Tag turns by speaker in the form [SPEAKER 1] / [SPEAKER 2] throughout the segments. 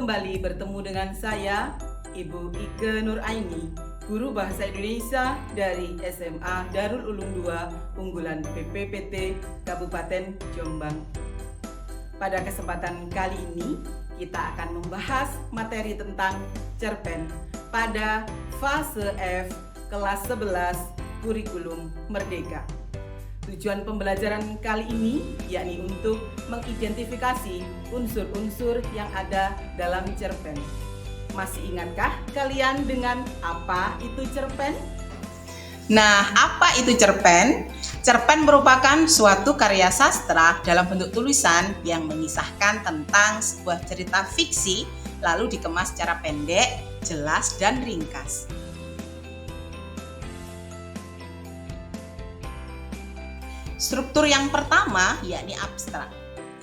[SPEAKER 1] kembali bertemu dengan saya, Ibu Ike Nuraini, Guru Bahasa Indonesia dari SMA Darul Ulum 2 Unggulan PPPT Kabupaten Jombang. Pada kesempatan kali ini, kita akan membahas materi tentang cerpen pada fase F kelas 11 Kurikulum Merdeka. Tujuan pembelajaran kali ini yakni untuk mengidentifikasi unsur-unsur yang ada dalam cerpen. Masih ingatkah kalian dengan apa itu cerpen?
[SPEAKER 2] Nah, apa itu cerpen? Cerpen merupakan suatu karya sastra dalam bentuk tulisan yang mengisahkan tentang sebuah cerita fiksi lalu dikemas secara pendek, jelas, dan ringkas. Struktur yang pertama yakni abstrak.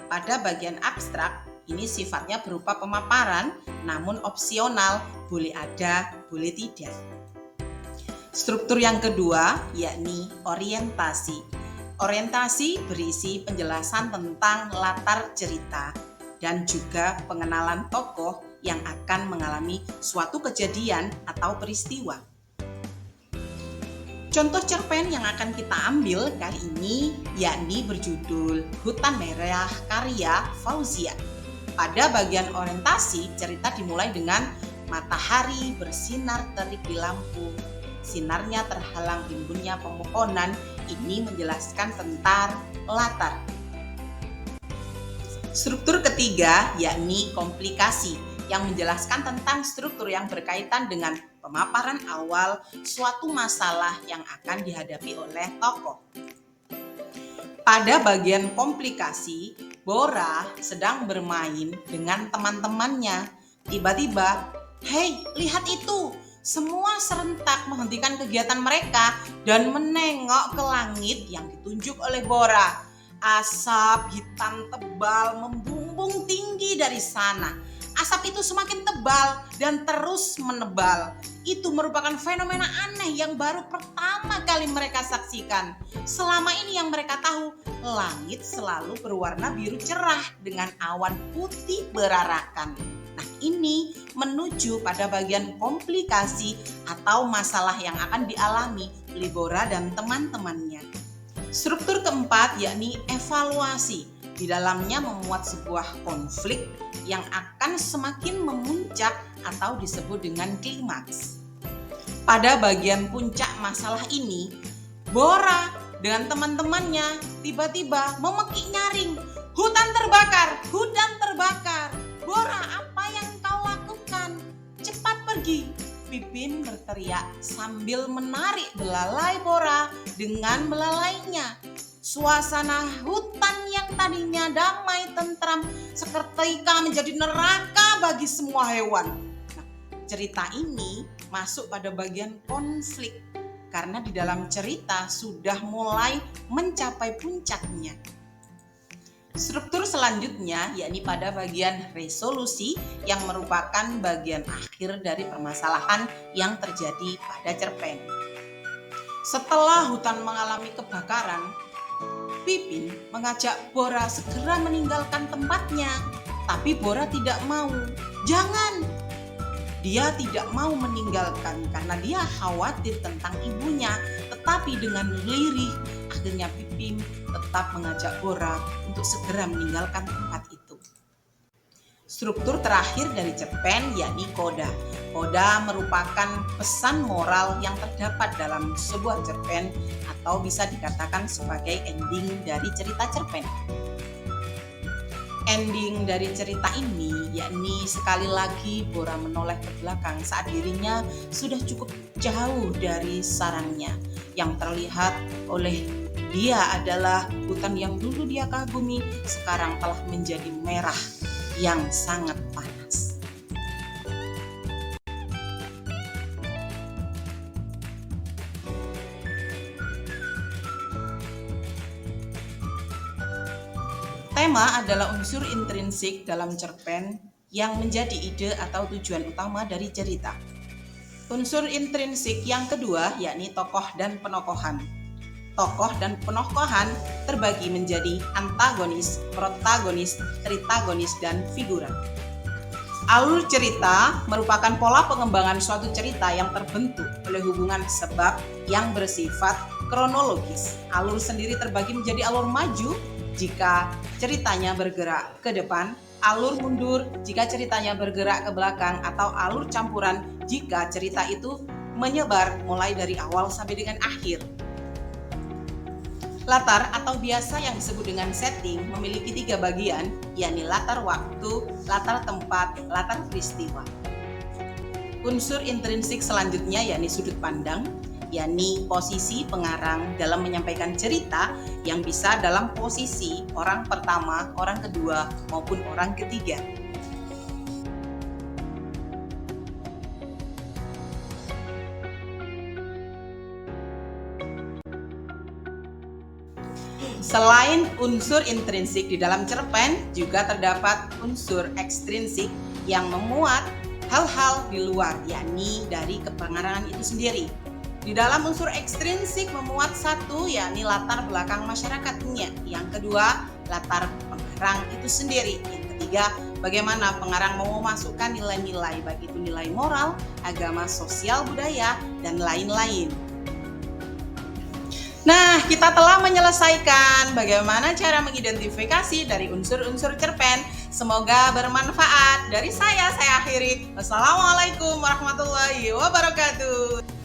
[SPEAKER 2] Pada bagian abstrak, ini sifatnya berupa pemaparan, namun opsional, boleh ada, boleh tidak. Struktur yang kedua yakni orientasi. Orientasi berisi penjelasan tentang latar cerita dan juga pengenalan tokoh yang akan mengalami suatu kejadian atau peristiwa. Contoh cerpen yang akan kita ambil kali ini yakni berjudul Hutan Merah karya Fauzia. Pada bagian orientasi, cerita dimulai dengan matahari bersinar terik di lampu. Sinarnya terhalang rimbunnya pepohonan. Ini menjelaskan tentang latar. Struktur ketiga yakni komplikasi yang menjelaskan tentang struktur yang berkaitan dengan pemaparan awal suatu masalah yang akan dihadapi oleh tokoh. Pada bagian komplikasi, Bora sedang bermain dengan teman-temannya. Tiba-tiba, "Hei, lihat itu!" Semua serentak menghentikan kegiatan mereka dan menengok ke langit yang ditunjuk oleh Bora. Asap hitam tebal membumbung tinggi dari sana. Asap itu semakin tebal dan terus menebal. Itu merupakan fenomena aneh yang baru pertama kali mereka saksikan. Selama ini yang mereka tahu, langit selalu berwarna biru cerah dengan awan putih berarakan. Nah, ini menuju pada bagian komplikasi atau masalah yang akan dialami oleh Bora dan teman-temannya. Struktur keempat yakni evaluasi. Di dalamnya memuat sebuah konflik yang akan semakin memuncak atau disebut dengan klimaks. Pada bagian puncak masalah ini, Bora dengan teman-temannya tiba-tiba memekik nyaring, "Hutan terbakar! Hutan terbakar! Bora, apa yang kau lakukan? Cepat pergi!" Pipim berteriak sambil menarik belalai Bora dengan belalainya. Suasana hutan yang tadinya damai tentram seketika menjadi neraka bagi semua hewan. Nah, cerita ini masuk pada bagian konflik karena di dalam cerita sudah mulai mencapai puncaknya. Struktur selanjutnya yakni pada bagian resolusi yang merupakan bagian akhir dari permasalahan yang terjadi pada cerpen. Setelah hutan mengalami kebakaran, Pipin mengajak Bora segera meninggalkan tempatnya, tapi Bora tidak mau. Jangan! Dia tidak mau meninggalkan karena dia khawatir tentang ibunya, tetapi dengan lirih akhirnya Pipin tetap mengajak Bora untuk segera meninggalkan tempat itu. Struktur terakhir dari cerpen yakni koda. Koda merupakan pesan moral yang terdapat dalam sebuah cerpen atau bisa dikatakan sebagai ending dari cerita cerpen. Ending dari cerita ini yakni sekali lagi Bora menoleh ke belakang saat dirinya sudah cukup jauh dari sarangnya. Yang terlihat oleh dia adalah hutan yang dulu dia kagumi sekarang telah menjadi merah yang sangat panas. Tema adalah unsur intrinsik dalam cerpen yang menjadi ide atau tujuan utama dari cerita. Unsur intrinsik yang kedua yakni tokoh dan penokohan. Tokoh dan penokohan terbagi menjadi antagonis, protagonis, tritagonis, dan figuran. Alur cerita merupakan pola pengembangan suatu cerita yang terbentuk oleh hubungan sebab yang bersifat kronologis. Alur sendiri terbagi menjadi alur maju jika ceritanya bergerak ke depan, alur mundur jika ceritanya bergerak ke belakang, atau alur campuran jika cerita itu menyebar mulai dari awal sampai dengan akhir. Latar atau biasa yang disebut dengan setting memiliki 3 bagian, yakni latar waktu, latar tempat, latar peristiwa. Unsur intrinsik selanjutnya yakni sudut pandang, yakni posisi pengarang dalam menyampaikan cerita yang bisa dalam posisi orang pertama, orang kedua, maupun orang ketiga. Selain unsur intrinsik di dalam cerpen, juga terdapat unsur ekstrinsik yang memuat hal-hal di luar, yakni dari pengarangan itu sendiri. Di dalam unsur ekstrinsik memuat satu, yakni latar belakang masyarakatnya. Yang kedua, latar pengarang itu sendiri. Yang ketiga, bagaimana pengarang mau memasukkan nilai-nilai, baik itu nilai moral, agama, sosial, budaya, dan lain-lain. Nah, kita telah menyelesaikan bagaimana cara mengidentifikasi dari unsur-unsur cerpen. Semoga bermanfaat. Dari saya akhiri. Wassalamualaikum warahmatullahi wabarakatuh.